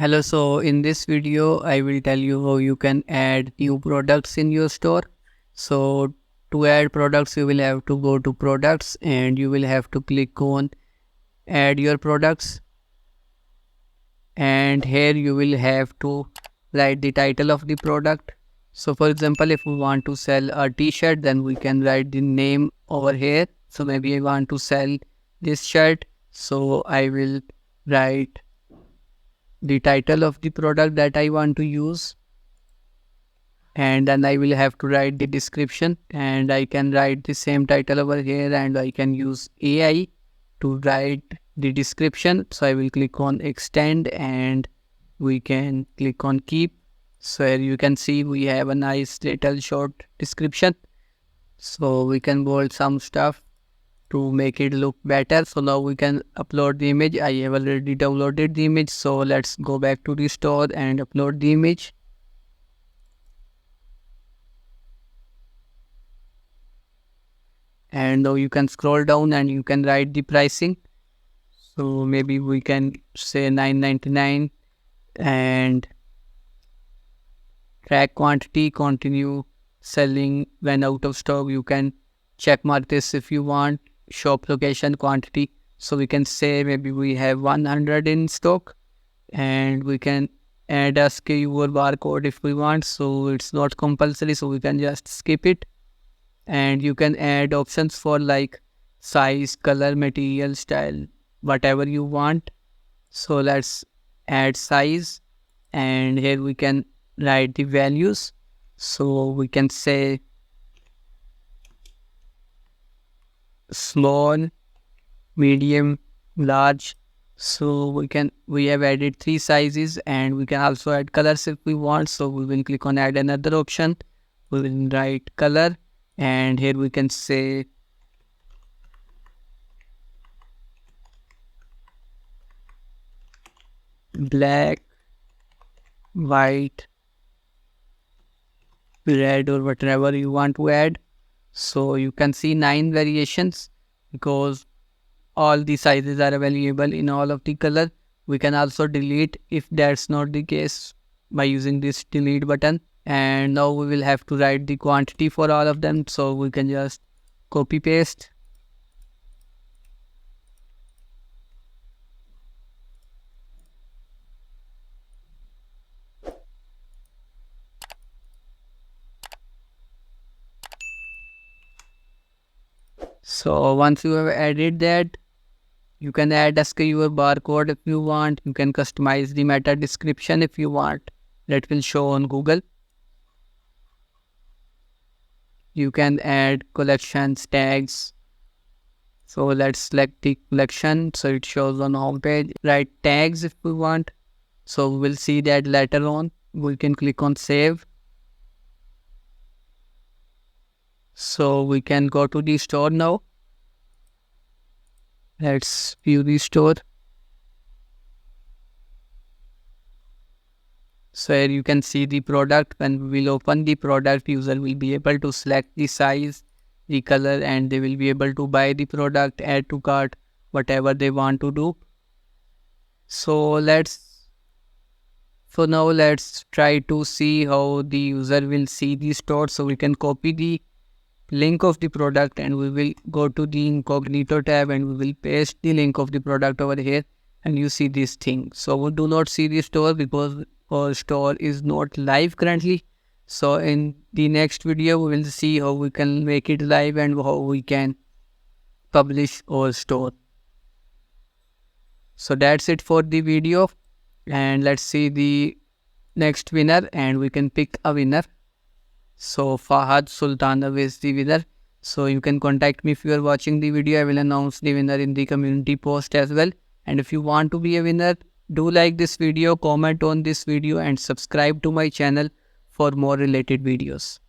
Hello, so in this video, I will tell you how you can add new products in your store. So to add products, you will have to go to products and you will have to click on add your products. And here you will have to write the title of the product. So for example, if we want to sell a t-shirt, then we can write the name over here. So maybe I want to sell this shirt. So I will write the title of the product that I want to use, and then I will have to write the description, and I can write the same title over here, and I can use AI to write the description. So I will click on extend and we can click on keep. So here you can see we have a nice little short description. So we can bold some stuff to make it look better. So now we can upload the image. I have already downloaded the image. So let's go back to the store and upload the image. And now you can scroll down and you can write the pricing. So maybe we can say $9.99 and track quantity, continue selling when out of stock. You can check mark this if you want. Shop location, quantity. So we can say maybe we have 100 in stock, and we can add a SKU or barcode if we want. So it's not compulsory, so we can just skip it. And you can add options for like size, color, material, style, whatever you want. So let's add size, and here we can write the values. So we can say small, medium, large. So we have added 3 sizes, and we can also add colors if we want. So we will click on add another option. We will write color, and here we can say black, white, red, or whatever you want to add. So you can see 9 variations because all the sizes are available in all of the color. We can also delete if that's not the case by using this delete button. And now we will have to write the quantity for all of them. So we can just copy paste. So once you have added that, you can add SKU or barcode if you want. You can customize the meta description if you want. That will show on Google. You can add collections, tags. So let's select the collection so it shows on home page. Write tags if we want. So we'll see that later on. We can click on save. So we can go to the store now. Let's view the store. So here you can see the product. When we will open the product, user will be able to select the size, the color, and they will be able to buy the product, add to cart, whatever they want to do. So now let's try to see how the user will see the store. So we can copy the link of the product and we will go to the incognito tab and we will paste the link of the product over here, and you see this thing. So we do not see the store because our store is not live currently. So in the next video we will see how we can make it live and how we can publish our store. So that's it for the video, and let's see the next winner and we can pick a winner. So Fahad Sultanov is the winner. So you can contact me if you are watching the video. I will announce the winner in the community post as well. And if you want to be a winner, do like this video, comment on this video, and subscribe to my channel for more related videos.